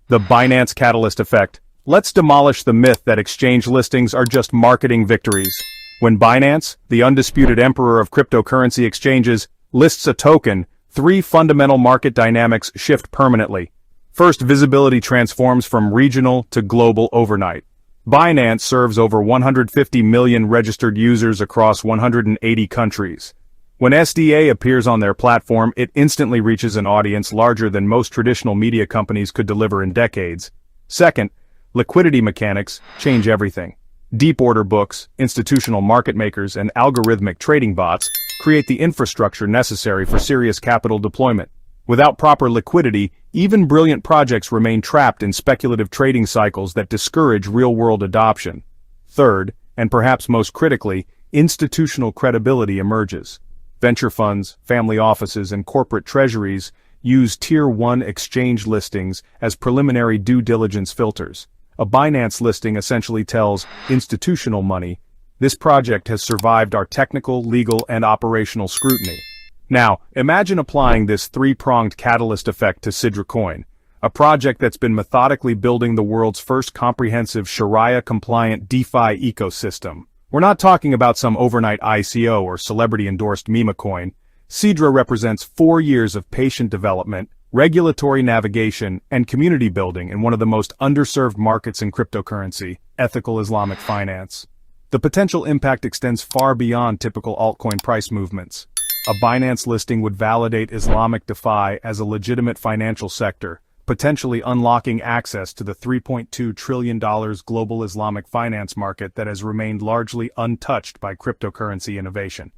The Binance Catalyst Effect. Let's demolish the myth that exchange listings are just marketing victories. When Binance, the undisputed emperor of cryptocurrency exchanges, lists a token, three fundamental market dynamics shift permanently. First, visibility transforms from regional to global overnight. Binance serves over 150 million registered users across 180 countries. When SDA appears on their platform, it instantly reaches an audience larger than most traditional media companies could deliver in decades. Second, liquidity mechanics change everything. Deep order books, institutional market makers, and algorithmic trading bots create the infrastructure necessary for serious capital deployment. Without proper liquidity, even brilliant projects remain trapped in speculative trading cycles that discourage real-world adoption. Third, and perhaps most critically, institutional credibility emerges. Venture funds, family offices, and corporate treasuries use Tier 1 exchange listings as preliminary due diligence filters. A Binance listing essentially tells institutional money, this project has survived our technical, legal, and operational scrutiny. Now, imagine applying this three-pronged catalyst effect to SidraChain, a project that's been methodically building the world's first comprehensive Shariah-compliant DeFi ecosystem. We're not talking about some overnight ICO or celebrity-endorsed meme coin. Sidra represents 4 years of patient development, regulatory navigation, and community building in one of the most underserved markets in cryptocurrency, ethical Islamic finance. The potential impact extends far beyond typical altcoin price movements. A Binance listing would validate Islamic DeFi as a legitimate financial sector, potentially unlocking access to the $3.2 trillion global Islamic finance market that has remained largely untouched by cryptocurrency innovation.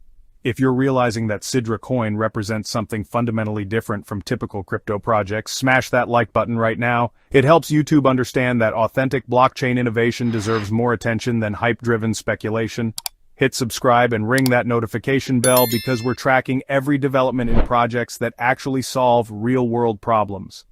If you're realizing that SidraChain represents something fundamentally different from typical crypto projects, smash that like button right now. It helps YouTube understand that authentic blockchain innovation deserves more attention than hype-driven speculation. Hit subscribe and ring that notification bell because we're tracking every development in projects that actually solve real-world problems.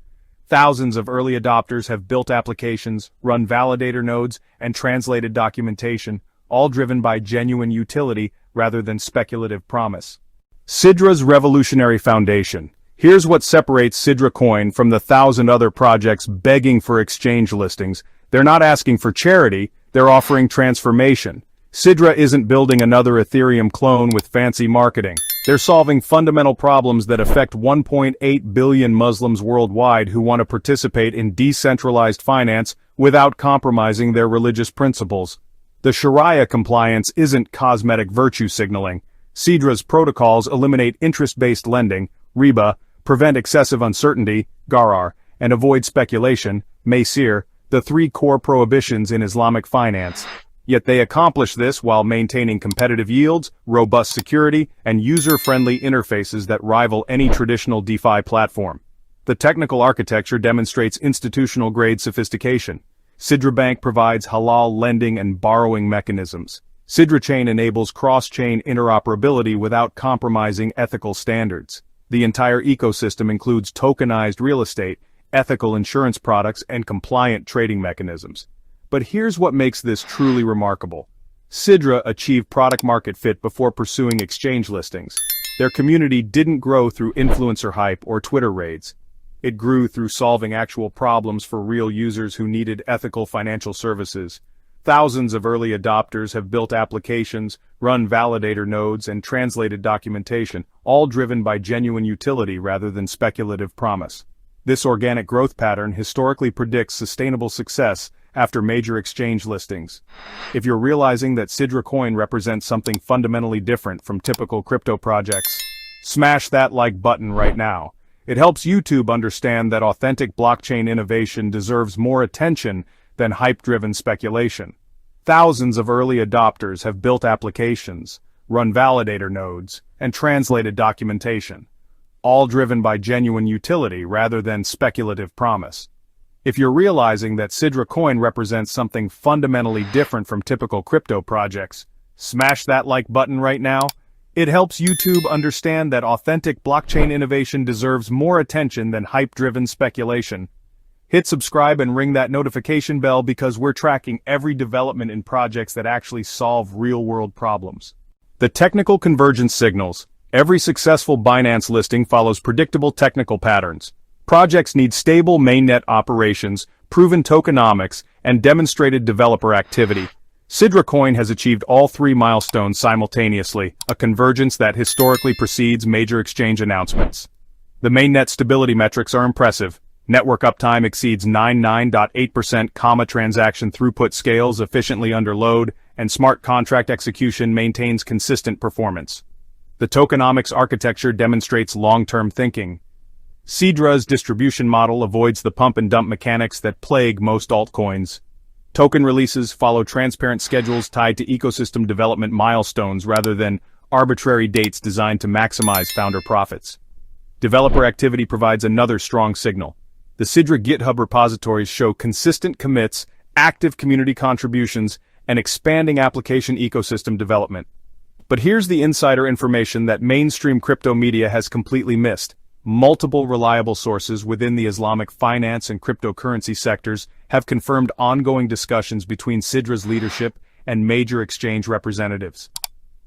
Thousands of early adopters have built applications, run validator nodes, and translated documentation, all driven by genuine utility rather than speculative promise. Sidra's revolutionary foundation. Here's what separates SidraChain from the 1,000 other projects begging for exchange listings. They're not asking for charity, they're offering transformation. Sidra isn't building another Ethereum clone with fancy marketing. They're solving fundamental problems that affect 1.8 billion Muslims worldwide who want to participate in decentralized finance without compromising their religious principles. The Sharia compliance isn't cosmetic virtue signaling. Sidra's protocols eliminate interest-based lending, riba, prevent excessive uncertainty, gharar, and avoid speculation, maysir, the three core prohibitions in Islamic finance. Yet they accomplish this while maintaining competitive yields, robust security, and user-friendly interfaces that rival any traditional DeFi platform. The technical architecture demonstrates institutional-grade sophistication. SidraBank provides halal lending and borrowing mechanisms. SidraChain enables cross-chain interoperability without compromising ethical standards. The entire ecosystem includes tokenized real estate, ethical insurance products, and compliant trading mechanisms. But here's what makes this truly remarkable. Sidra achieved product-market fit before pursuing exchange listings. Their community didn't grow through influencer hype or Twitter raids. It grew through solving actual problems for real users who needed ethical financial services. Thousands of early adopters have built applications, run validator nodes, and translated documentation, all driven by genuine utility rather than speculative promise. This organic growth pattern historically predicts sustainable success after major exchange listings. If you're realizing that SidraChain represents something fundamentally different from typical crypto projects, smash that like button right now. It helps YouTube understand that authentic blockchain innovation deserves more attention than hype-driven speculation. Thousands of early adopters have built applications, run validator nodes, and translated documentation, all driven by genuine utility rather than speculative promise. If you're realizing that SidraChain represents something fundamentally different from typical crypto projects, smash that like button right now. It helps YouTube understand that authentic blockchain innovation deserves more attention than hype-driven speculation. Hit subscribe and ring that notification bell because we're tracking every development in projects that actually solve real-world problems. The technical convergence signals. Every successful Binance listing follows predictable technical patterns. Projects need stable mainnet operations, proven tokenomics, and demonstrated developer activity. SidraCoin has achieved all three milestones simultaneously, a convergence that historically precedes major exchange announcements. The mainnet stability metrics are impressive. Network uptime exceeds 99.8%, transaction throughput scales efficiently under load, and smart contract execution maintains consistent performance. The tokenomics architecture demonstrates long-term thinking. Sidra's distribution model avoids the pump-and-dump mechanics that plague most altcoins. Token releases follow transparent schedules tied to ecosystem development milestones rather than arbitrary dates designed to maximize founder profits. Developer activity provides another strong signal. The Sidra GitHub repositories show consistent commits, active community contributions, and expanding application ecosystem development. But here's the insider information that mainstream crypto media has completely missed. Multiple reliable sources within the Islamic finance and cryptocurrency sectors have confirmed ongoing discussions between Sidra's leadership and major exchange representatives.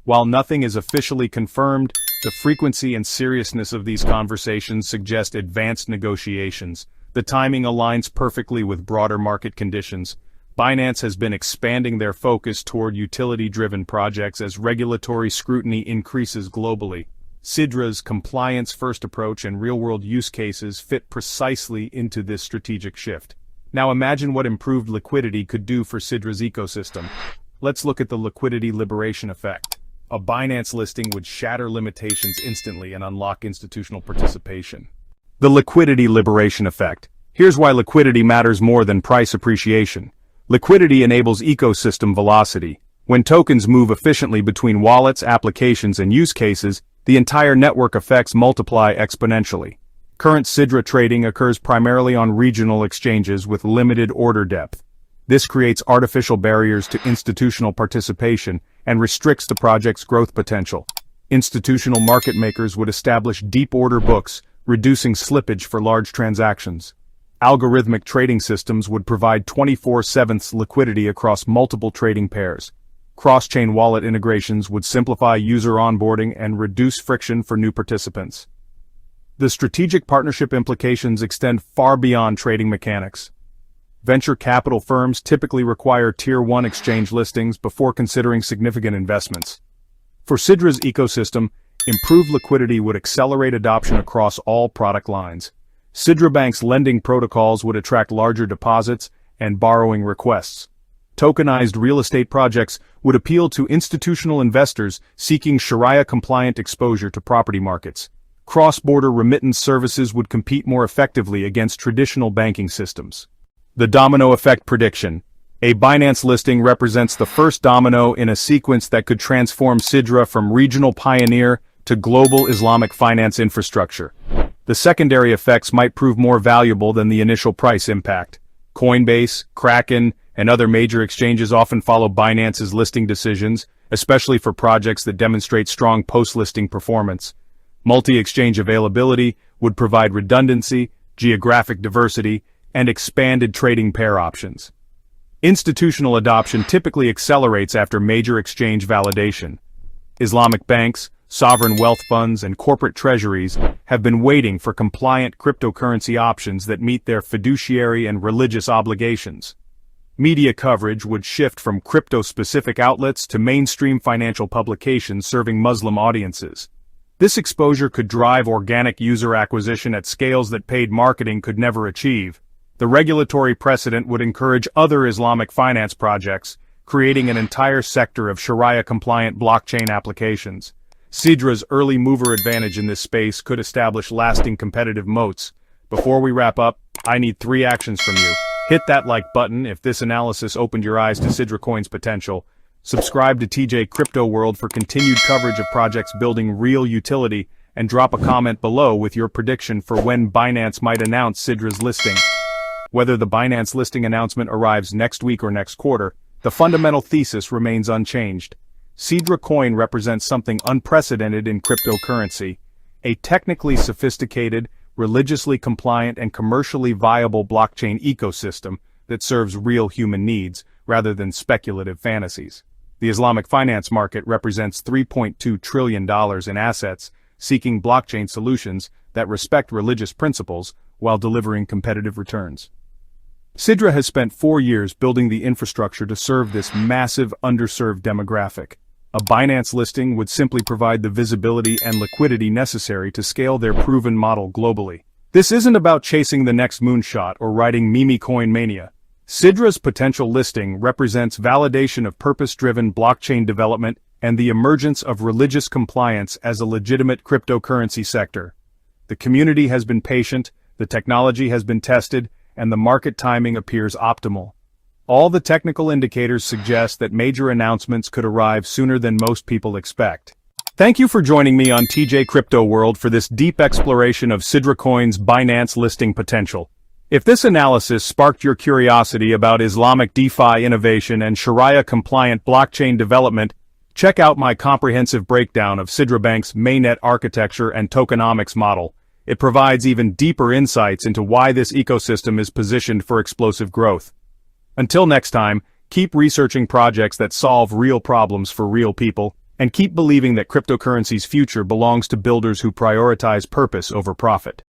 While nothing is officially confirmed, the frequency and seriousness of these conversations suggest advanced negotiations. The timing aligns perfectly with broader market conditions. Binance has been expanding their focus toward utility-driven projects as regulatory scrutiny increases globally. Sidra's compliance-first approach and real-world use cases fit precisely into this strategic shift. Now imagine what improved liquidity could do for Sidra's ecosystem. Let's look at the liquidity liberation effect. A Binance listing would shatter limitations instantly and unlock institutional participation. The liquidity liberation effect. Here's why liquidity matters more than price appreciation. Liquidity enables ecosystem velocity. When tokens move efficiently between wallets, applications, and use cases, the entire network effects multiply exponentially. Current Sidra trading occurs primarily on regional exchanges with limited order depth. This creates artificial barriers to institutional participation and restricts the project's growth potential. Institutional market makers would establish deep order books, reducing slippage for large transactions. Algorithmic trading systems would provide 24/7 liquidity across multiple trading pairs. Cross-chain wallet integrations would simplify user onboarding and reduce friction for new participants. The strategic partnership implications extend far beyond trading mechanics. Venture capital firms typically require Tier 1 exchange listings before considering significant investments. For Sidra's ecosystem, improved liquidity would accelerate adoption across all product lines. SidraBank's lending protocols would attract larger deposits and borrowing requests. Tokenized real estate projects would appeal to institutional investors seeking Shariah-compliant exposure to property markets. Cross-border remittance services would compete more effectively against traditional banking systems. The domino effect prediction. A Binance listing represents the first domino in a sequence that could transform Sidra from regional pioneer to global Islamic finance infrastructure. The secondary effects might prove more valuable than the initial price impact. Coinbase, Kraken, and other major exchanges often follow Binance's listing decisions, especially for projects that demonstrate strong post-listing performance. Multi-exchange availability would provide redundancy, geographic diversity, and expanded trading pair options. Institutional adoption typically accelerates after major exchange validation. Islamic banks, sovereign wealth funds, and corporate treasuries have been waiting for compliant cryptocurrency options that meet their fiduciary and religious obligations. Media coverage would shift from crypto-specific outlets to mainstream financial publications serving Muslim audiences. This exposure could drive organic user acquisition at scales that paid marketing could never achieve. The regulatory precedent would encourage other Islamic finance projects, creating an entire sector of Shariah-compliant blockchain applications. Sidra's early mover advantage in this space could establish lasting competitive moats. Before we wrap up, I need 3 actions from you. Hit that like button if this analysis opened your eyes to SidraCoin's potential. Subscribe to TJ Crypto World for continued coverage of projects building real utility, and drop a comment below with your prediction for when Binance might announce Sidra's listing. Whether the Binance listing announcement arrives next week or next quarter, the fundamental thesis remains unchanged. SidraCoin represents something unprecedented in cryptocurrency, a technically sophisticated, religiously compliant, and commercially viable blockchain ecosystem that serves real human needs rather than speculative fantasies. The Islamic finance market represents $3.2 trillion in assets seeking blockchain solutions that respect religious principles while delivering competitive returns. Sidra has spent 4 years building the infrastructure to serve this massive underserved demographic. A Binance listing would simply provide the visibility and liquidity necessary to scale their proven model globally. This isn't about chasing the next moonshot or riding meme coin mania. Sidra's potential listing represents validation of purpose-driven blockchain development and the emergence of religious compliance as a legitimate cryptocurrency sector. The community has been patient, the technology has been tested, and the market timing appears optimal. All the technical indicators suggest that major announcements could arrive sooner than most people expect. Thank you for joining me on TJ Crypto World for this deep exploration of SidraCoin's Binance listing potential. If this analysis sparked your curiosity about Islamic DeFi innovation and Shariah-compliant blockchain development, check out my comprehensive breakdown of SidraBank's mainnet architecture and tokenomics model. It provides even deeper insights into why this ecosystem is positioned for explosive growth. Until next time, keep researching projects that solve real problems for real people, and keep believing that cryptocurrency's future belongs to builders who prioritize purpose over profit.